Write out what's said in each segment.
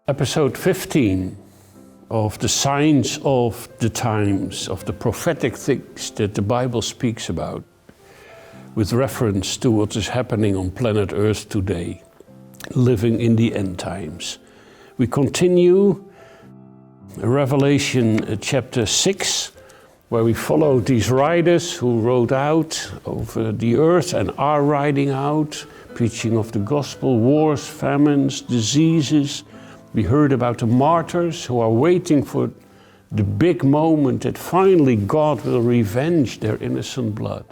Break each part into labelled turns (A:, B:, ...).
A: Episode 15 of the signs of the times, of the prophetic things that the Bible speaks about, with reference to what is happening on planet Earth today, living in the end times. We continue Revelation chapter 6, where we follow these riders who rode out over the earth and are riding out, preaching of the gospel, wars, famines, diseases. We heard about the martyrs who are waiting for the big moment that finally God will revenge their innocent blood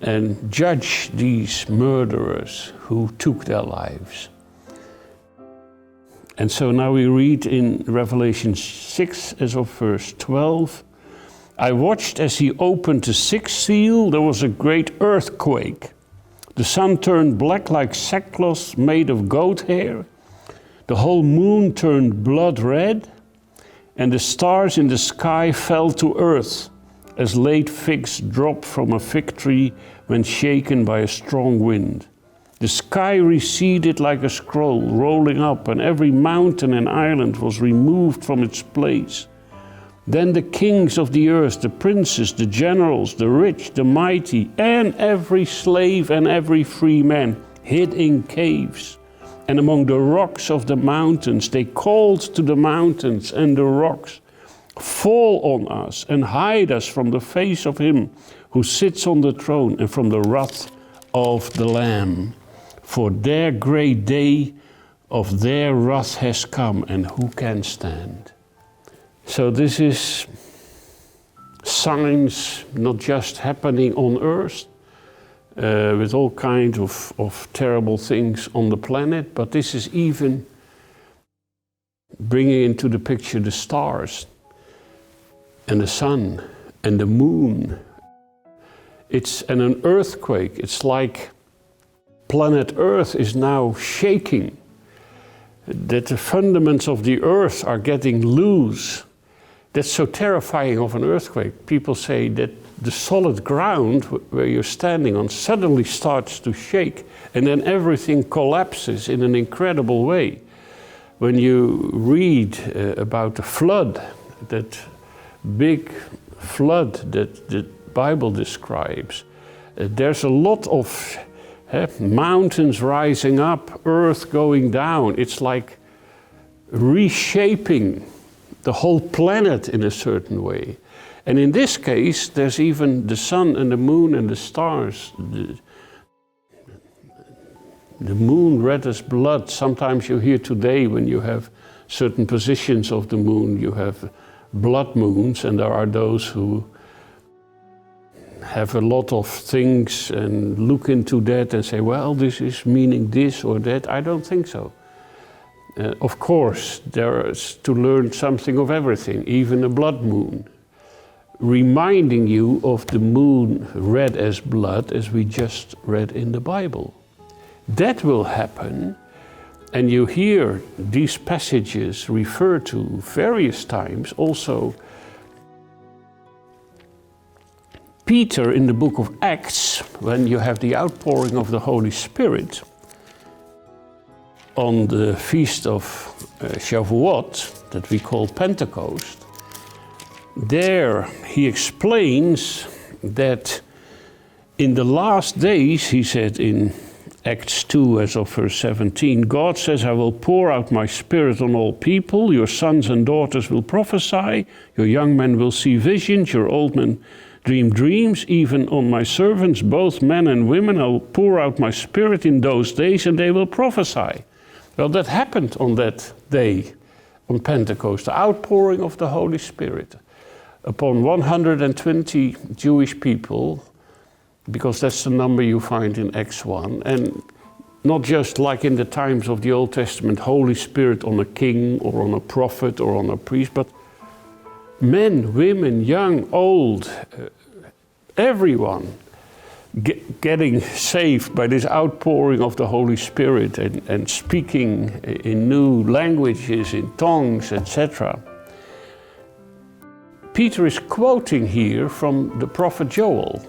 A: and judge these murderers who took their lives. And so now we read in Revelation 6 as of verse 12, I watched as he opened the sixth seal, there was a great earthquake. The sun turned black like sackcloth made of goat hair. The whole moon turned blood red, and the stars in the sky fell to earth, as late figs drop from a fig tree when shaken by a strong wind. The sky receded like a scroll, rolling up, and every mountain and island was removed from its place. Then the kings of the earth, the princes, the generals, the rich, the mighty, and every slave and every free man hid in caves. And among the rocks of the mountains, they called to the mountains and the rocks, fall on us and hide us from the face of him who sits on the throne and from the wrath of the Lamb. For their great day of their wrath has come, and who can stand? So this is signs not just happening on earth, with all kinds of terrible things on the planet, but this is even bringing into the picture the stars and the sun and the moon. It's an earthquake. It's like planet Earth is now shaking, that the fundaments of the earth are getting loose. That's so terrifying of an earthquake. People say that the solid ground where you're standing on suddenly starts to shake, and then everything collapses in an incredible way. When you read about the flood, that big flood that the Bible describes, there's a lot of mountains rising up, earth going down. It's like reshaping the whole planet in a certain way. And in this case, there's even the sun and the moon and the stars. The moon red as blood. Sometimes you hear today when you have certain positions of the moon, you have blood moons, and there are those who have a lot of things and look into that and say, well, this is meaning this or that. I don't think so. Of course, there is to learn something of everything, even a blood moon, reminding you of the moon red as blood, as we just read in the Bible. That will happen, and you hear these passages referred to various times. Also, Peter in the book of Acts, when you have the outpouring of the Holy Spirit on the feast of Shavuot, that we call Pentecost, there he explains that in the last days, he said in Acts 2 as of verse 17, God says, I will pour out my spirit on all people. Your sons and daughters will prophesy. Your young men will see visions. Your old men dream dreams. Even on my servants, both men and women, I will pour out my spirit in those days and they will prophesy. Well, that happened on that day, on Pentecost, the outpouring of the Holy Spirit upon 120 Jewish people, because that's the number you find in Acts 1. And not just like in the times of the Old Testament, Holy Spirit on a king or on a prophet or on a priest, but men, women, young, old, everyone getting saved by this outpouring of the Holy Spirit and speaking in new languages, in tongues, etc. Peter is quoting here from the prophet Joel,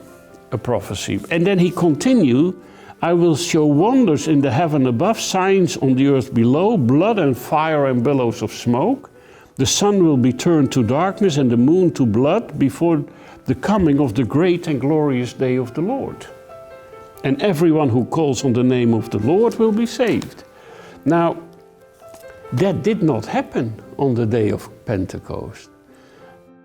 A: a prophecy. And then he continues, I will show wonders in the heaven above, signs on the earth below, blood and fire and billows of smoke. The sun will be turned to darkness and the moon to blood before the coming of the great and glorious day of the Lord. And everyone who calls on the name of the Lord will be saved. Now, that did not happen on the day of Pentecost.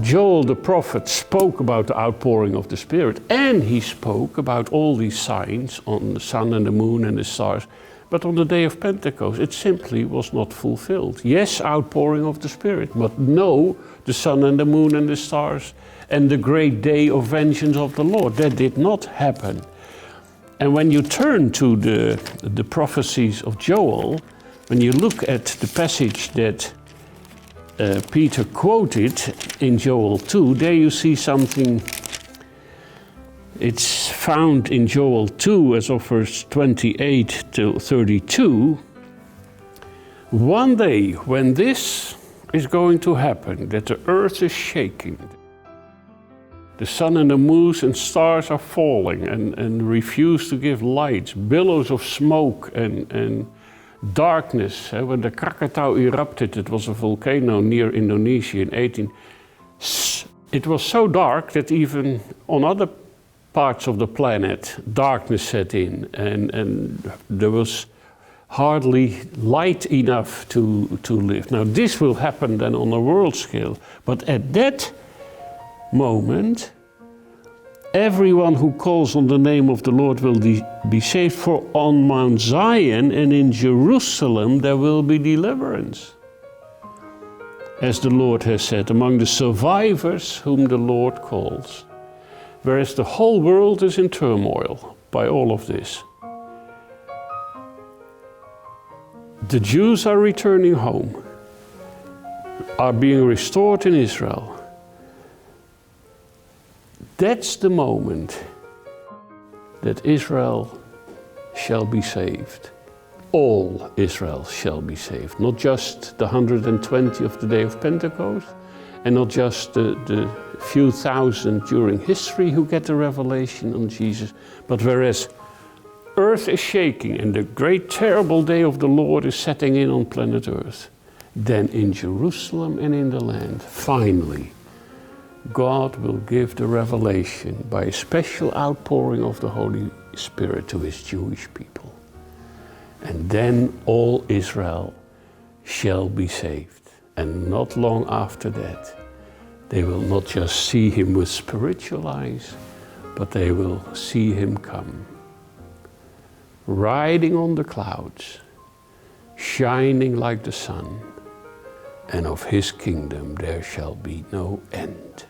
A: Joel the prophet spoke about the outpouring of the Spirit, and he spoke about all these signs on the sun and the moon and the stars. But on the day of Pentecost, it simply was not fulfilled. Yes, outpouring of the Spirit, but no, the sun and the moon and the stars and the great day of vengeance of the Lord. That did not happen. And when you turn to the prophecies of Joel, when you look at the passage that Peter quoted in Joel 2, there you see something. It's found in Joel 2 as of verse 28 to 32. One day when this is going to happen, that the earth is shaking, the sun and the moon and stars are falling and refuse to give light, billows of smoke and darkness. When the Krakatau erupted, it was a volcano near Indonesia in 18. It was so dark that even on other parts of the planet, darkness set in, and there was hardly light enough to live. Now this will happen then on a world scale, but at that moment, everyone who calls on the name of the Lord will be saved, for on Mount Zion and in Jerusalem there will be deliverance. As the Lord has said, among the survivors whom the Lord calls. Whereas the whole world is in turmoil by all of this. The Jews are returning home, are being restored in Israel. That's the moment that Israel shall be saved. All Israel shall be saved. Not just the 120 of the day of Pentecost, and not just the few thousand during history who get the revelation on Jesus, but whereas earth is shaking and the great terrible day of the Lord is setting in on planet Earth, then in Jerusalem and in the land, finally, God will give the revelation by a special outpouring of the Holy Spirit to his Jewish people. And then all Israel shall be saved. And not long after that, they will not just see him with spiritual eyes, but they will see him come, riding on the clouds, shining like the sun, and of his kingdom there shall be no end.